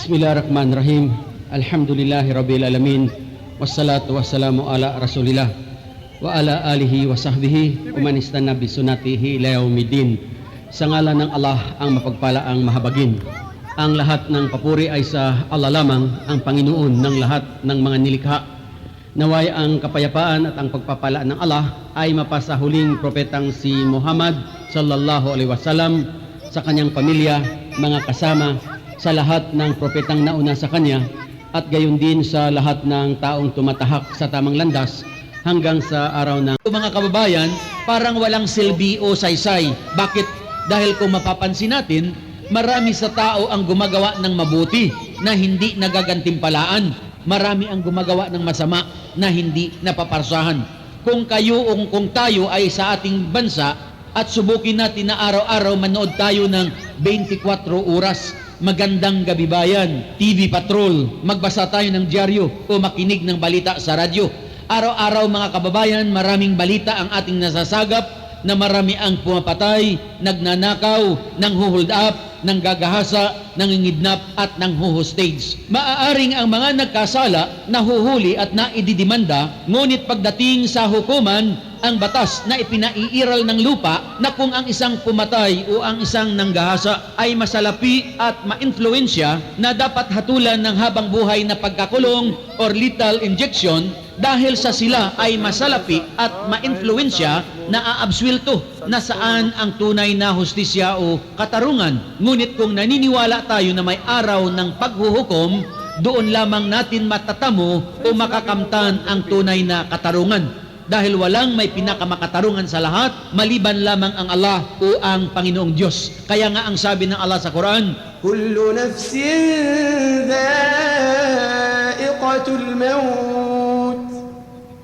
Bismillahirrahmanirrahim. Alhamdulillahi rabbil alamin. Wassalatu wassalamu ala Rasulillah wa ala alihi wa sahbihi wa man istanna bi sunnatihi ila yaumiddin. Sa ngalan ng Allah ang mapagpalaang mahabagin. Ang lahat ng papuri ay sa Allah lamang, ang Panginoon ng lahat ng mga nilikha. Naway ang kapayapaan at ang pagpapala ng Allah ay mapasa huling propetang si Muhammad sallallahu alaihi wasallam, sa kanyang pamilya, mga kasama, sa lahat ng propetang nauna sa kanya, at gayon din sa lahat ng taong tumatahak sa tamang landas hanggang sa araw ng mga kababayan. Parang walang silbi o saysay. Bakit? Dahil kung mapapansin natin, marami sa tao ang gumagawa ng mabuti na hindi nagagantimpalaan. Marami ang gumagawa ng masama na hindi napaparsahan. Kung kayo o kung tayo ay sa ating bansa at subukin natin na araw-araw manood tayo ng 24 oras, Magandang Gabi Bayan, TV Patrol, magbasa tayo ng dyaryo o makinig ng balita sa radyo. Araw-araw mga kababayan, maraming balita ang ating nasasagap na marami ang pumapatay, nagnanakaw, nang-hold up, nanggagahasa, nangingidnap at nang-hostage. Maaaring ang mga nagkasala nahuhuli at naididimanda, ngunit pagdating sa hukuman, ang batas na ipinaiiral ng lupa na kung ang isang pumatay o ang isang nanggahasa ay masalapi at ma-influensya na dapat hatulan ng habang buhay na pagkakulong or lethal injection, dahil sa sila ay masalapi at ma-influensya na aabswelto na saan ang tunay na hustisya o katarungan. Ngunit kung naniniwala tayo na may araw ng paghuhukom, doon lamang natin matatamo o makakamtan ang tunay na katarungan. Dahil walang may pinakamakatarungan sa lahat maliban lamang ang Allah o ang Panginoong Diyos. Kaya nga ang sabi ng Allah sa Quran, Kullu nafsin dha'iqatul maut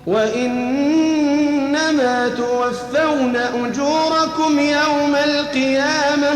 wa innama tuwaffawna ujurakum yawmal qiyamah.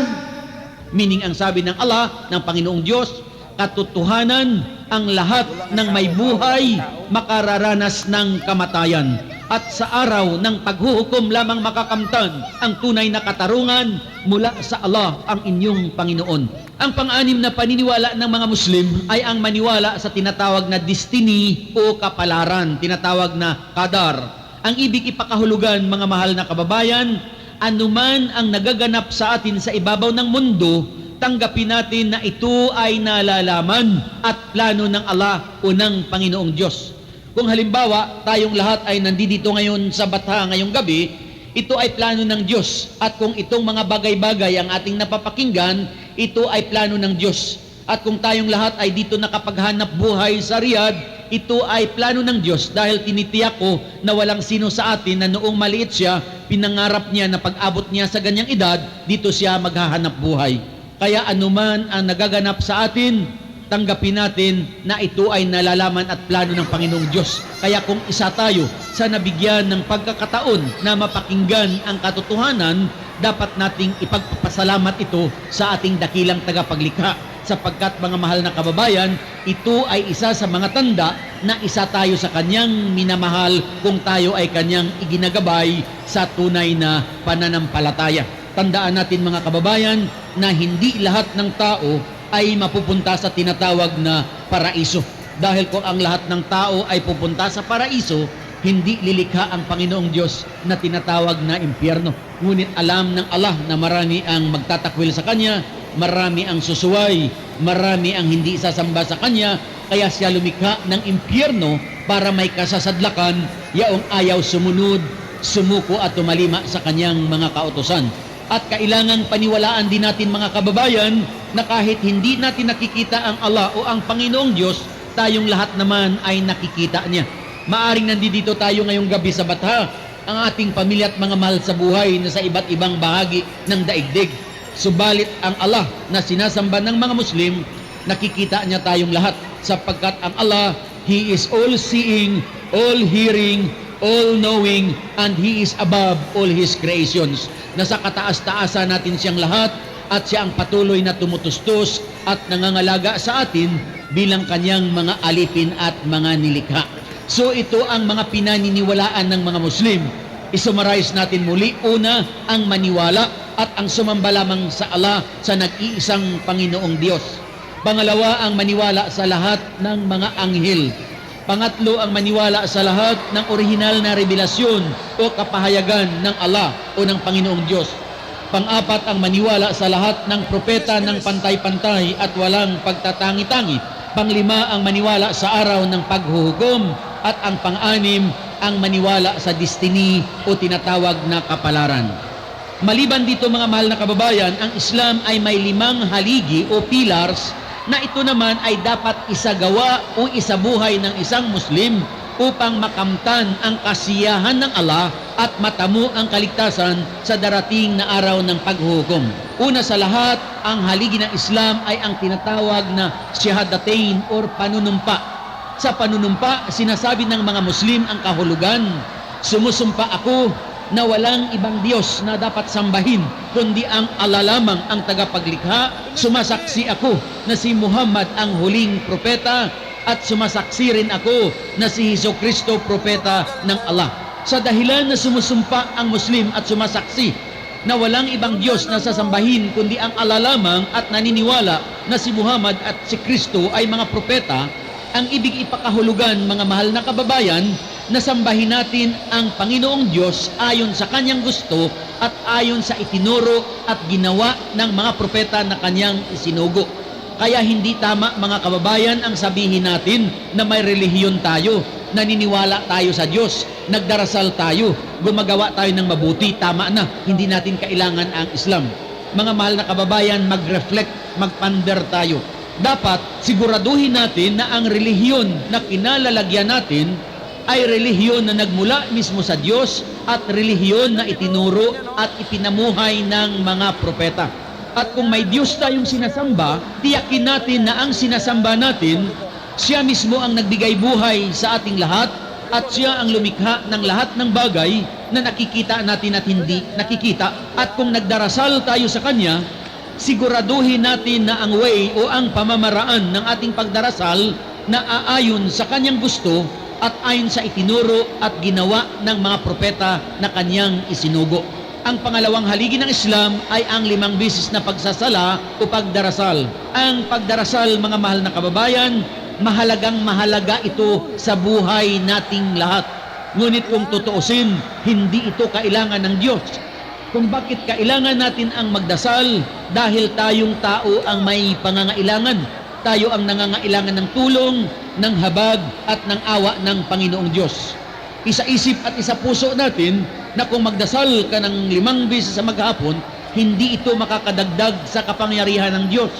Meaning ang sabi ng Allah, ng Panginoong Diyos, katotohanan ang lahat ng may buhay makararanas ng kamatayan. At sa araw ng paghuhukom lamang makakamtan ang tunay na katarungan mula sa Allah ang inyong Panginoon. Ang pang-anim na paniniwala ng mga Muslim ay ang maniwala sa tinatawag na destiny o kapalaran, tinatawag na qadar. Ang ibig ipakahulugan, mga mahal na kababayan, anuman ang nagaganap sa atin sa ibabaw ng mundo, tanggapin natin na ito ay nalalaman at plano ng Allah o ng Panginoong Diyos. Kung halimbawa, tayong lahat ay nandito ngayon sa Batha ngayong gabi, ito ay plano ng Diyos. At kung itong mga bagay-bagay ang ating napapakinggan, ito ay plano ng Diyos. At kung tayong lahat ay dito nakapaghanap buhay sa Riyadh, ito ay plano ng Diyos dahil tinitiyak ko na walang sino sa atin na noong maliit siya, pinangarap niya na pag-abot niya sa ganyang edad, dito siya maghahanap buhay. Kaya anuman ang nagaganap sa atin, tanggapin natin na ito ay nalalaman at plano ng Panginoong Diyos. Kaya kung isa tayo sa nabigyan ng pagkakataon na mapakinggan ang katotohanan, dapat nating ipagpapasalamat ito sa ating dakilang tagapaglikha. Sapagkat mga mahal na kababayan, ito ay isa sa mga tanda na isa tayo sa kanyang minamahal kung tayo ay kanyang iginagabay sa tunay na pananampalataya. Tandaan natin mga kababayan na hindi lahat ng tao ay mapupunta sa tinatawag na paraiso. Dahil kung ang lahat ng tao ay pupunta sa paraiso, hindi lilikha ang Panginoong Diyos na tinatawag na impyerno. Ngunit alam ng Allah na marami ang magtatakwil sa Kanya, marami ang susuway, marami ang hindi sasamba sa Kanya, kaya siya lumikha ng impyerno para may kasasadlakan yaong ayaw sumunod, sumuko at tumalima sa Kanyang mga kautusan. At kailangan paniwalaan din natin mga kababayan na kahit hindi natin nakikita ang Allah o ang Panginoong Diyos, tayong lahat naman ay nakikita niya. Maaring nandito tayo ngayong gabi sa Batha, ang ating pamilya at mga mahal sa buhay na sa iba't ibang bahagi ng daigdig. Subalit ang Allah na sinasamba ng mga Muslim, nakikita niya tayong lahat sapagkat ang Allah, He is all-seeing, all-hearing, all-knowing, and He is above all His creations. Nasa kataas-taasan natin siyang lahat at siya ang patuloy na tumutustos at nangangalaga sa atin bilang kanyang mga alipin at mga nilikha. So ito ang mga pinaniniwalaan ng mga Muslim. Isummarize natin muli. Una, ang maniwala at ang sumamba lamang sa Allah, sa nag-iisang Panginoong Diyos. Pangalawa, ang maniwala sa lahat ng mga anghel. Pangatlo, ang maniwala sa lahat ng orihinal na revelasyon o kapahayagan ng Allah o ng Panginoong Diyos. Pang-apat, ang maniwala sa lahat ng propeta ng pantay-pantay at walang pagtatangi-tangi. Panglima, ang maniwala sa araw ng paghuhukom. At ang pang-anim, ang maniwala sa destiny o tinatawag na kapalaran. Maliban dito mga mahal na kababayan, ang Islam ay may 5 haligi o pillars na ito naman ay dapat isagawa o isabuhay ng isang Muslim upang makamtan ang kasiyahan ng Allah at matamo ang kaligtasan sa darating na araw ng paghuhukom. Una sa lahat, ang haligi ng Islam ay ang tinatawag na Shahadatain or panunumpa. Sa panunumpa, sinasabi ng mga Muslim ang kahulugan, sumusumpa ako na walang ibang Diyos na dapat sambahin kundi ang Allah lamang ang tagapaglikha. Sumasaksi ako na si Muhammad ang huling propeta at sumasaksi rin ako na si Hesukristo propeta ng Allah. Sa dahilan na sumusumpa ang Muslim at sumasaksi na walang ibang Diyos na sasambahin kundi ang Allah lamang at naniniwala na si Muhammad at si Kristo ay mga propeta, ang ibig ipakahulugan mga mahal na kababayan na sambahin natin ang Panginoong Diyos ayon sa kanyang gusto at ayon sa itinuro at ginawa ng mga propeta na kanyang isinugo. Kaya hindi tama mga kababayan ang sabihin natin na may relihiyon tayo, naniniwala tayo sa Diyos, nagdarasal tayo, gumagawa tayo ng mabuti, tama na, hindi natin kailangan ang Islam. Mga mahal na kababayan, mag-reflect, mag-ponder tayo. Dapat siguraduhin natin na ang relihiyon na kinalalagyan natin ay relihiyon na nagmula mismo sa Diyos at relihiyon na itinuro at ipinamuhay ng mga propeta. At kung may Diyos tayong sinasamba, tiyakin natin na ang sinasamba natin, siya mismo ang nagbigay buhay sa ating lahat at siya ang lumikha ng lahat ng bagay na nakikita natin at hindi nakikita. At kung nagdarasal tayo sa Kanya, siguraduhin natin na ang way o ang pamamaraan ng ating pagdarasal na aayon sa Kanyang gusto at ayon sa itinuro at ginawa ng mga propeta na Kanyang isinugo. Ang pangalawang haligi ng Islam ay ang 5 beses na pagsasala o pagdarasal. Ang pagdarasal, mga mahal na kababayan, mahalagang mahalaga ito sa buhay nating lahat. Ngunit kung tutuusin, hindi ito kailangan ng Diyos. Kung bakit kailangan natin ang magdasal, dahil tayong tao ang may pangangailangan. Tayo ang nangangailangan ng tulong, ng habag at ng awa ng Panginoong Diyos. Isa-isip at isa-puso natin na kung magdasal ka ng 5 beses sa maghapon, hindi ito makakadagdag sa kapangyarihan ng Diyos.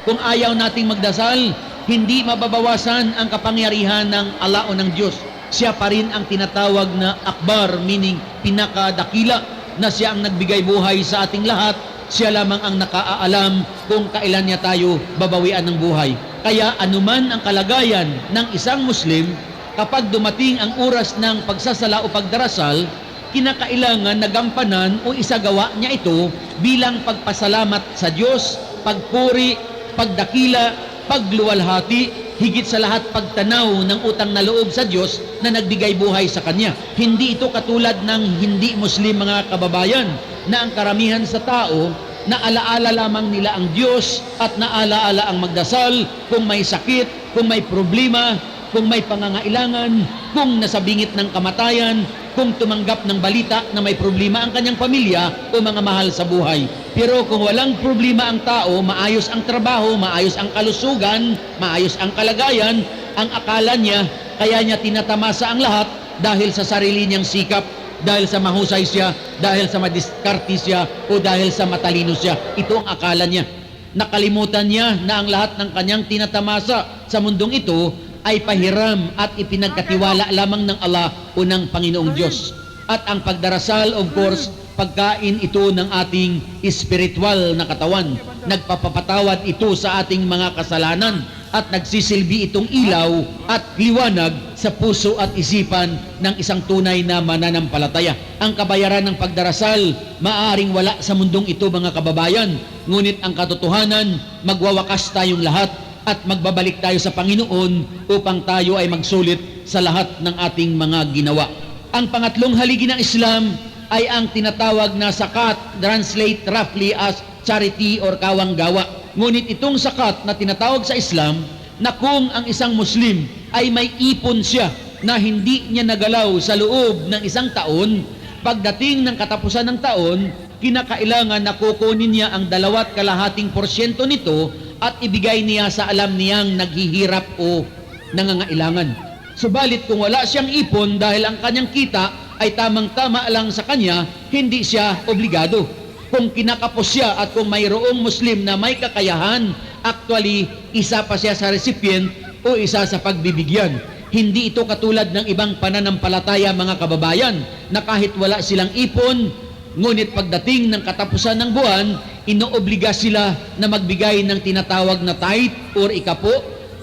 Kung ayaw nating magdasal, hindi mababawasan ang kapangyarihan ng Allah o ng Diyos. Siya pa rin ang tinatawag na Akbar, meaning pinakadakila, na siya ang nagbigay buhay sa ating lahat. Siya lamang ang nakaalam kung kailan niya tayo babawian ng buhay. Kaya anuman ang kalagayan ng isang Muslim, kapag dumating ang oras ng pagsasala o pagdarasal, kinakailangan na gampanan o isagawa niya ito bilang pagpasalamat sa Diyos, pagpuri, pagdakila, pagluwalhati, higit sa lahat pagtanaw ng utang na loob sa Diyos na nagbigay buhay sa Kanya. Hindi ito katulad ng hindi Muslim mga kababayan, na ang karamihan sa tao, na alaala lamang nila ang Diyos at naalaala ang magdasal kung may sakit, kung may problema, kung may pangangailangan, kung nasa bingit ng kamatayan, kung tumanggap ng balita na may problema ang kanyang pamilya o mga mahal sa buhay. Pero kung walang problema ang tao, maayos ang trabaho, maayos ang kalusugan, maayos ang kalagayan, ang akala niya, kaya niya tinatamasa ang lahat dahil sa sarili niyang sikap, dahil sa mahusay siya, dahil sa madiskarte siya, o dahil sa matalino siya. Ito ang akala niya. Nakalimutan niya na ang lahat ng kanyang tinatamasa sa mundong ito ay pahiram at ipinagkatiwala lamang ng Allah o ng Panginoong Diyos. At ang pagdarasal, of course, pagkain ito ng ating espiritual na katawan. Nagpapapatawad ito sa ating mga kasalanan at nagsisilbi itong ilaw at liwanag sa puso at isipan ng isang tunay na mananampalataya. Ang kabayaran ng pagdarasal, maaaring wala sa mundong ito mga kababayan, ngunit ang katotohanan, magwawakas tayong lahat at magbabalik tayo sa Panginoon upang tayo ay magsulit sa lahat ng ating mga ginawa. Ang pangatlong haligi ng Islam ay ang tinatawag na zakat, translate roughly as charity or kawang gawa. Ngunit itong zakat na tinatawag sa Islam, na kung ang isang Muslim ay may ipon siya na hindi niya nagalaw sa loob ng isang taon, pagdating ng katapusan ng taon, kinakailangan na kukunin niya ang 2.5% nito at ibigay niya sa alam niyang naghihirap o nangangailangan. Subalit kung wala siyang ipon dahil ang kanyang kita ay tamang-tama lang sa kanya, hindi siya obligado. Kung kinakapos siya at kung mayroong Muslim na may kakayahan, actually, isa pa siya sa recipient o isa sa pagbibigyan. Hindi ito katulad ng ibang pananampalataya, mga kababayan, na kahit wala silang ipon, ngunit pagdating ng katapusan ng buwan, inoobliga sila na magbigay ng tinatawag na tithe or ikapo.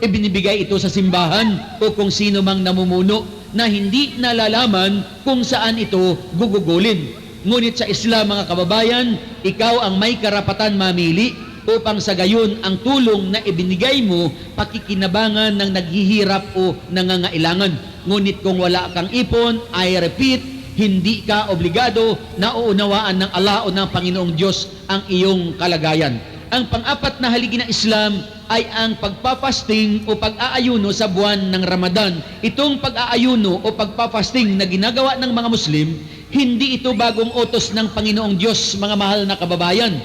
Ibinibigay ito sa simbahan o kung sino mang namumuno na hindi nalalaman kung saan ito gugugulin. Ngunit sa Islam, mga kababayan, ikaw ang may karapatan mamili upang sa gayon ang tulong na ibinigay mo pakikinabangan ng naghihirap o nangangailangan. Ngunit kung wala kang ipon, I repeat, hindi ka obligado na uunawaan ng Allah o ng Panginoong Diyos ang iyong kalagayan. Ang pang-apat na haligi ng Islam ay ang pagpapasting o pag-aayuno sa buwan ng Ramadan. Itong pag-aayuno o pagpapasting na ginagawa ng mga Muslim, hindi ito bagong utos ng Panginoong Diyos, mga mahal na kababayan.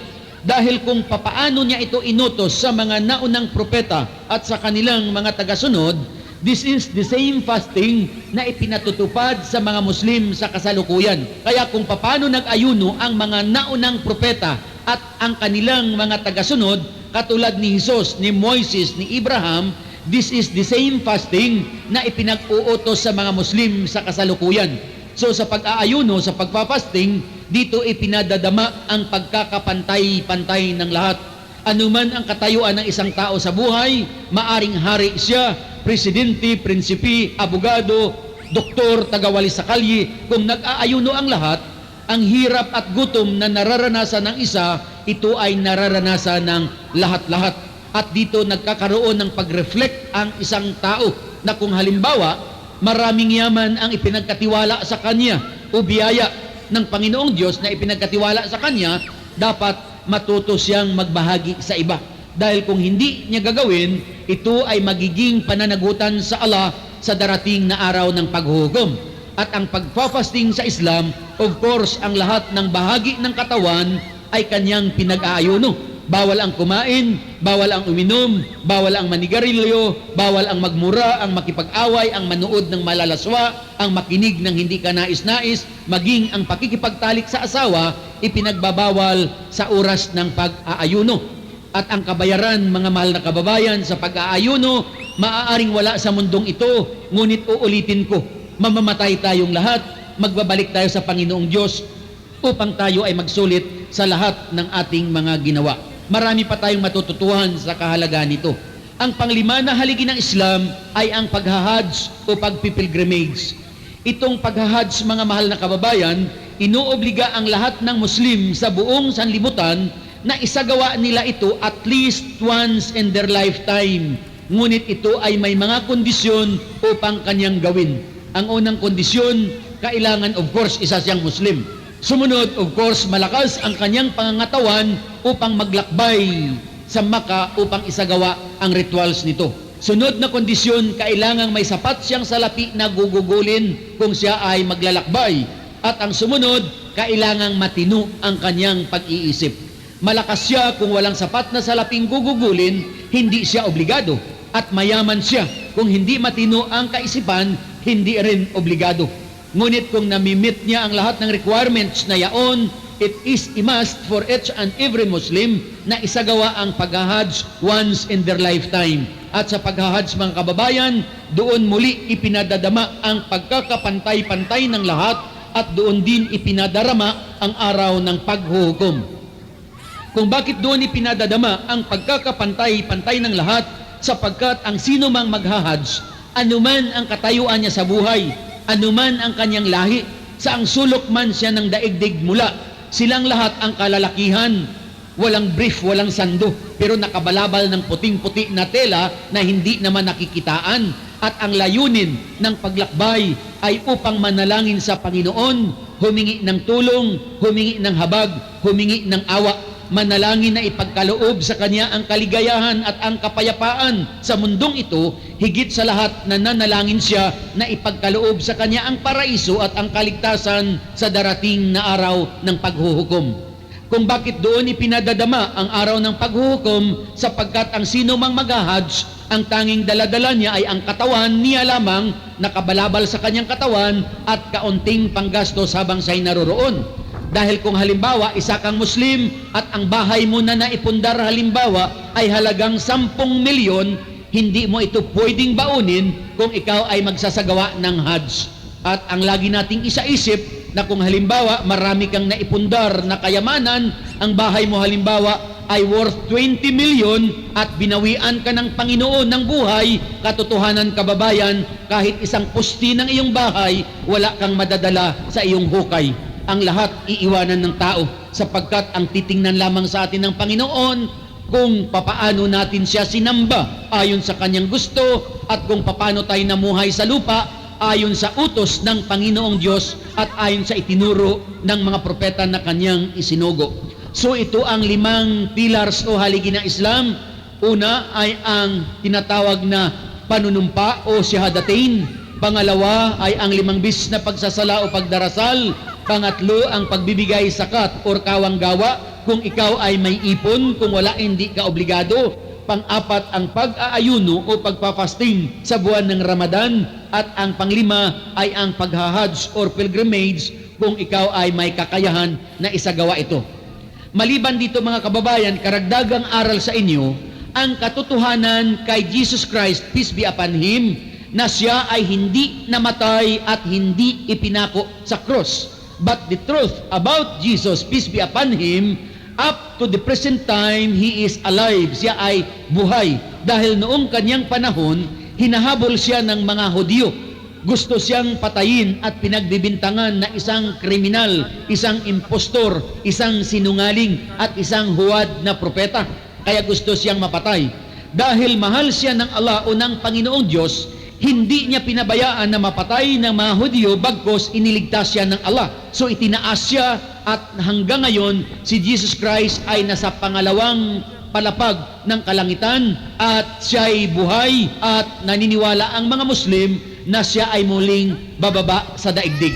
Dahil kung papaano niya ito inutos sa mga naunang propeta at sa kanilang mga tagasunod, this is the same fasting na ipinatutupad sa mga Muslim sa kasalukuyan. Kaya kung papaano nag-ayuno ang mga naunang propeta at ang kanilang mga tagasunod, katulad ni Jesus, ni Moises, ni Abraham, this is the same fasting na ipinag-uutos sa mga Muslim sa kasalukuyan. So sa pag-aayuno, sa pagpapasting, dito ipinadadama ang pagkakapantay-pantay ng lahat. Anuman ang katayuan ng isang tao sa buhay, maaring hari siya, presidente, prinsipi, abogado, doktor, tagawali sa kalye, kung nag-aayuno ang lahat, ang hirap at gutom na nararanasan ng isa, ito ay nararanasan ng lahat-lahat. At dito nagkakaroon ng pag-reflect ang isang tao na kung halimbawa, maraming yaman ang ipinagkatiwala sa kanya o biyaya ng Panginoong Diyos na ipinagkatiwala sa kanya, dapat matuto siyang magbahagi sa iba. Dahil kung hindi niya gagawin, ito ay magiging pananagutan sa Allah sa darating na araw ng paghuhukom. At ang pagpapasting sa Islam, of course, ang lahat ng bahagi ng katawan ay kanyang pinag-aayuno. Bawal ang kumain, bawal ang uminom, bawal ang manigarilyo, bawal ang magmura, ang makipag-away, ang manood ng malalaswa, ang makinig ng hindi ka nais-nais, maging ang pakikipagtalik sa asawa, ipinagbabawal sa oras ng pag-aayuno. At ang kabayaran, mga mahal na kababayan, sa pag-aayuno, maaaring wala sa mundong ito, ngunit uulitin ko, mamamatay tayong lahat, magbabalik tayo sa Panginoong Diyos upang tayo ay magsulit sa lahat ng ating mga ginawa. Marami pa tayong matututuhan sa kahalagaan nito. Ang panglima na haligi ng Islam ay ang paghahajj o pagpipilgrimage. Itong paghahajj, mga mahal na kababayan, inuobliga ang lahat ng Muslim sa buong sanlibutan na isagawa nila ito at least once in their lifetime. Ngunit ito ay may mga kondisyon upang kanyang gawin. Ang unang kondisyon, kailangan of course isa siyang Muslim. Sumunod, of course, malakas ang kanyang pangangatawan upang maglakbay sa Makkah upang isagawa ang rituals nito. Sunod na kondisyon, kailangang may sapat siyang salapi na gugugulin kung siya ay maglalakbay. At ang sumunod, kailangang matino ang kanyang pag-iisip. Malakas siya kung walang sapat na salaping gugugulin, hindi siya obligado. At mayaman siya kung hindi matino ang kaisipan, hindi rin obligado. Ngunit kung namimit niya ang lahat ng requirements na yaon, it is a must for each and every Muslim na isagawa ang paghahajj once in their lifetime. At sa paghahajj, mga kababayan, doon muli ipinadadama ang pagkakapantay-pantay ng lahat at doon din ipinadarama ang araw ng paghuhukom. Kung bakit doon ipinadadama ang pagkakapantay-pantay ng lahat, sapagkat ang sino mang maghahajj, anuman ang katayuan niya sa buhay, anuman ang kanyang lahi, saang sulok man siya ng daigdig mula, silang lahat ang kalalakihan, walang brief, walang sando, pero nakabalabal ng puting-puti na tela na hindi naman nakikitaan. At ang layunin ng paglakbay ay upang manalangin sa Panginoon, humingi ng tulong, humingi ng habag, humingi ng awa. manalangin na ipagkaloob sa kanya ang kaligayahan at ang kapayapaan sa mundong ito, higit sa lahat nananalangin siya na ipagkaloob sa kanya ang paraiso at ang kaligtasan sa darating na araw ng paghuhukom. Kung bakit doon ipinadadama ang araw ng paghuhukom, sapagkat ang sino mang mag-hajj, ang tanging daladala niya ay ang katawan niya lamang, nakabalabal sa kanyang katawan at kaunting panggastos habang siya'y naroroon. Dahil kung halimbawa isa kang Muslim at ang bahay mo na naipundar halimbawa ay halagang 10 milyon, hindi mo ito pwedeng baunin kung ikaw ay magsasagawa ng hajj. At ang lagi nating isaisip na kung halimbawa marami kang naipundar na kayamanan, ang bahay mo halimbawa ay worth 20 million at binawian ka ng Panginoon ng buhay, katotohanan kababayan, kahit isang pusti ng iyong bahay, wala kang madadala sa iyong hukay. Ang lahat iiwanan ng tao, sapagkat ang titingnan lamang sa atin ng Panginoon kung papaano natin siya sinamba ayon sa kanyang gusto at kung papaano tayo namuhay sa lupa ayon sa utos ng Panginoong Diyos at ayon sa itinuro ng mga propeta na kanyang isinugo. So ito ang 5 pillars o haligi ng Islam. Una ay ang tinatawag na panunumpa o shahadatain. Pangalawa ay ang 5 bis na pagsasala o pagdarasal. Pangatlo ang pagbibigay sakat o kawanggawa kung ikaw ay may ipon, kung wala hindi ka obligado. Pang-apat ang pag-aayuno o pagpapasting sa buwan ng Ramadan, at ang panglima ay ang paghahajj or pilgrimage kung ikaw ay may kakayahan na isagawa ito. Maliban dito mga kababayan, karagdagang aral sa inyo ang katotohanan kay Jesus Christ, peace be upon Him, na siya ay hindi namatay at hindi ipinako sa cross. But the truth about Jesus, peace be upon Him, up to the present time, He is alive. Siya ay buhay. Dahil noong kanyang panahon, hinahabol siya ng mga Hudyo. Gusto siyang patayin at pinagbibintangan na isang kriminal, isang impostor, isang sinungaling, at isang huwad na propeta. Kaya gusto siyang mapatay. Dahil mahal siya ng Allah o ng Panginoong Diyos, hindi niya pinabayaan na mapatay ng mga Hudyo, bagkos iniligtas siya ng Allah. So itinaas siya, at hanggang ngayon si Jesus Christ ay nasa pangalawang palapag ng kalangitan at siya ay buhay, at naniniwala ang mga Muslim na siya ay muling bababa sa daigdig.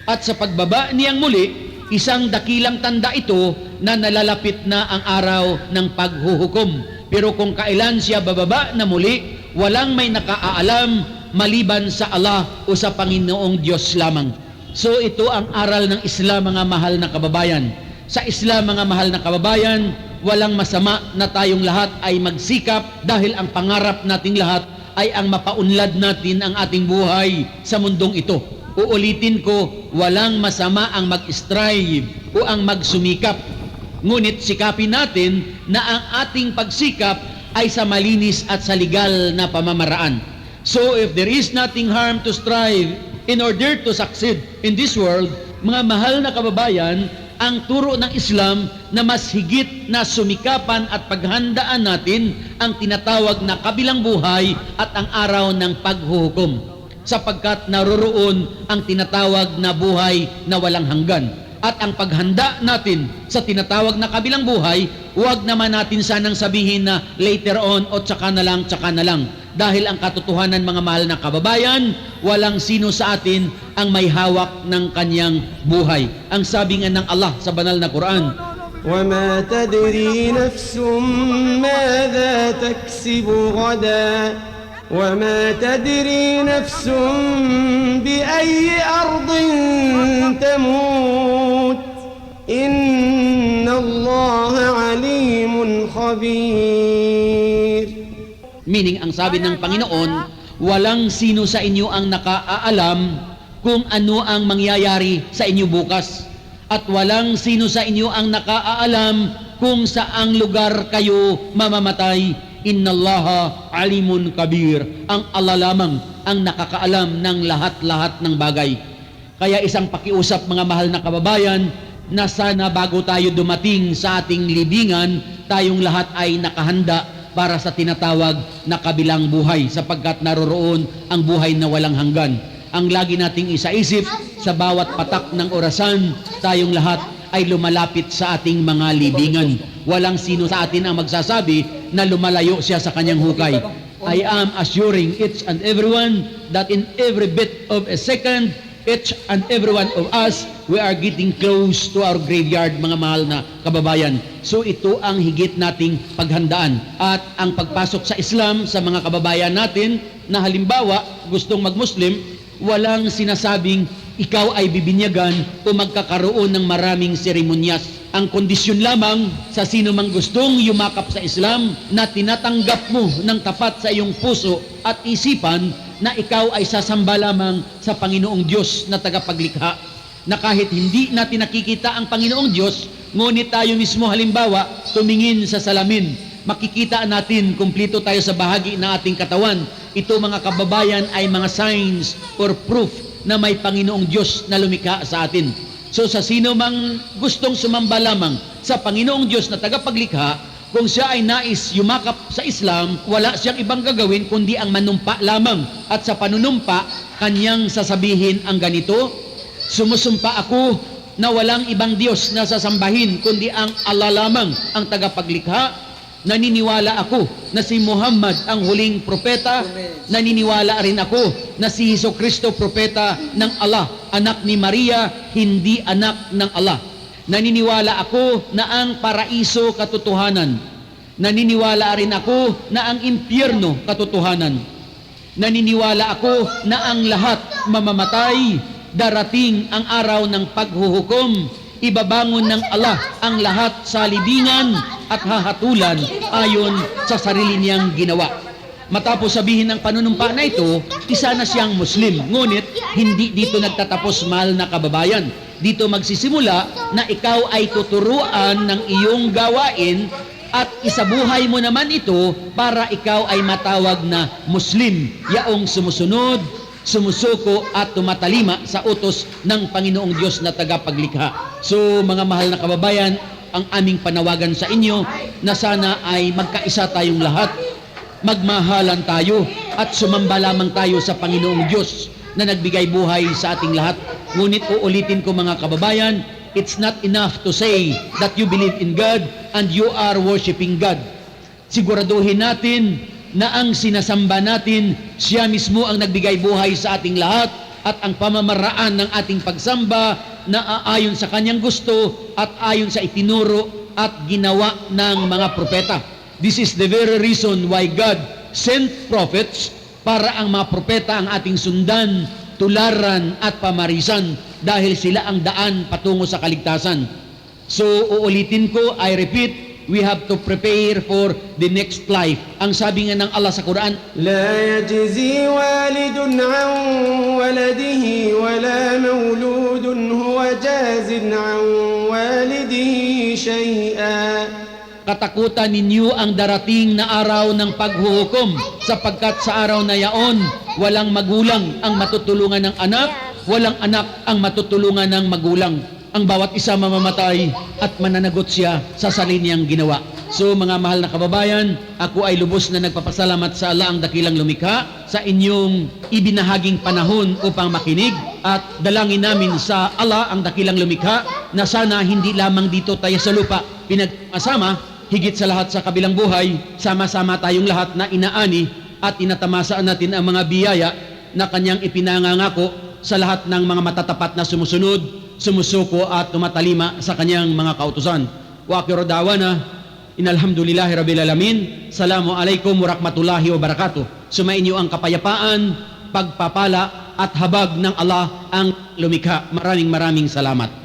At sa pagbaba niyang muli, isang dakilang tanda ito na nalalapit na ang araw ng paghuhukom. Pero kung kailan siya bababa na muli, walang may nakaalam maliban sa Allah o sa Panginoong Diyos lamang. So ito ang aral ng Islam, mga mahal na kababayan. Sa Islam, mga mahal na kababayan, walang masama na tayong lahat ay magsikap, dahil ang pangarap nating lahat ay ang mapaunlad natin ang ating buhay sa mundong ito. Uulitin ko, walang masama ang mag-strive o ang magsumikap. Ngunit sikapin natin na ang ating pagsikap ay sa malinis at sa legal na pamamaraan. So if there is nothing harm to strive in order to succeed in this world, mga mahal na kababayan, ang turo ng Islam na mas higit na sumikapan at paghandaan natin ang tinatawag na kabilang buhay at ang araw ng paghuhukom, sapagkat naroroon ang tinatawag na buhay na walang hanggan. At ang paghanda natin sa tinatawag na kabilang buhay, huwag naman natin sanang sabihin na later on o tsaka na lang, tsaka na lang. Dahil ang katotohanan, mga mahal na kababayan, walang sino sa atin ang may hawak ng kanyang buhay. Ang sabi nga ng Allah sa banal na Quran, وَمَا تَدْرِي نَفْسٌ مَاذَا تَكْسِبُ غَدًا وَمَا تَدْرِي نَفْسٌ بِأَيِّ أَرْضٍ تَمُوتُ إِنَّ اللَّهَ عَلِيمٌ خَبِيرٌ. Meaning, ang sabi ng Panginoon, walang sino sa inyo ang nakaalam kung ano ang mangyayari sa inyo bukas. At walang sino sa inyo ang nakaalam kung saang lugar kayo mamamatay. Innallaha alimun kabir. Ang Allah lamang ang nakakaalam ng lahat-lahat ng bagay. Kaya isang pakiusap, mga mahal na kababayan, na sana bago tayo dumating sa ating libingan, tayong lahat ay nakahanda para sa tinatawag na kabilang buhay, sapagkat naroroon ang buhay na walang hanggan. Ang lagi nating isaisip sa bawat patak ng orasan, tayong lahat ay lumalapit sa ating mga libingan. Walang sino sa atin ang magsasabi na lumalayo siya sa kanyang hukay. I am assuring each and everyone that in every bit of a second, each and every one of us, we are getting close to our graveyard, mga mahal na kababayan. So ito ang higit nating paghandaan. At ang pagpasok sa Islam sa mga kababayan natin na halimbawa gustong mag-Muslim, walang sinasabing ikaw ay bibinyagan o magkakaroon ng maraming seremonyas. Ang kondisyon lamang sa sino mang gustong yumakap sa Islam na tinatanggap mo ng tapat sa iyong puso at isipan na ikaw ay sasamba lamang sa Panginoong Diyos na tagapaglikha. Na kahit hindi natin nakikita ang Panginoong Diyos, ngunit tayo mismo halimbawa tumingin sa salamin, makikita natin kumpleto tayo sa bahagi ng ating katawan. Ito mga kababayan ay mga signs or proof na may Panginoong Diyos na lumikha sa atin. So sa sino mang gustong sumamba lamang sa Panginoong Diyos na tagapaglikha, kung siya ay nais yumakap sa Islam, wala siyang ibang gagawin kundi ang manumpa lamang. At sa panunumpa, kanyang sasabihin ang ganito, sumusumpa ako na walang ibang Diyos na sasambahin kundi ang Allah lamang ang tagapaglikha. Naniniwala ako na si Muhammad ang huling propeta. Naniniwala rin ako na si Jesucristo propeta ng Allah, anak ni Maria, hindi anak ng Allah. Naniniwala ako na ang paraiso katotohanan. Naniniwala rin ako na ang impyerno katotohanan. Naniniwala ako na ang lahat mamamatay, darating ang araw ng paghuhukom, ibabangon ng Allah ang lahat sa libingan at hahatulan ayon sa sarili niyang ginawa. Matapos sabihin ng panunumpa na ito, isa na siyang Muslim. Ngunit hindi dito nagtatapos, mahal na kababayan. Dito magsisimula na ikaw ay tuturuan ng iyong gawain at isabuhay mo naman ito para ikaw ay matawag na Muslim, yaong sumusunod, sumusuko at tumatalima sa utos ng Panginoong Diyos na tagapaglikha. So mga mahal na kababayan, ang aming panawagan sa inyo na sana ay magkaisa tayong lahat, magmahalan tayo at sumamba lamang tayo sa Panginoong Diyos na nagbigay buhay sa ating lahat. Ngunit uulitin ko mga kababayan, it's not enough to say that you believe in God and you are worshiping God. Siguraduhin natin na ang sinasamba natin, siya mismo ang nagbigay buhay sa ating lahat at ang pamamaraan ng ating pagsamba na aayon sa kanyang gusto at ayon sa itinuro at ginawa ng mga propeta. This is the very reason why God sent prophets para ang mga propeta ang ating sundan, tularan at pamarisan dahil sila ang daan patungo sa kaligtasan. So uulitin ko, I repeat, we have to prepare for the next life. Ang sabi nga ng Allah sa Quran, لا يجزي والد عن ولده ولا مولود هو جاز عن والده شيئا. katakutan ninyo ang darating na araw ng paghuhukom, sapagkat sa araw na yaon, walang magulang ang matutulungan ng anak, walang anak ang matutulungan ng magulang. Ang bawat isa mamamatay at mananagot siya sa sarili niyang ginawa. So mga mahal na kababayan, ako ay lubos na nagpapasalamat sa Allah ang dakilang lumikha sa inyong ibinahaging panahon upang makinig, at dalangin namin sa Allah ang dakilang lumikha na sana hindi lamang dito tayo sa lupa pinagmasama, higit sa lahat sa kabilang buhay, sama-sama tayong lahat na inaani at inatamasaan natin ang mga biyaya na kanyang ipinangangako sa lahat ng mga matatapat na sumusunod, sumusuko at tumatalima sa kanyang mga kautusan. Wa akhiru da'wana inalhamdulillahi rabbil alamin. Assalamu alaikum warahmatullahi wabarakatuh. Sumainyo ang kapayapaan, pagpapala at habag ng Allah ang lumikha. Maraming salamat.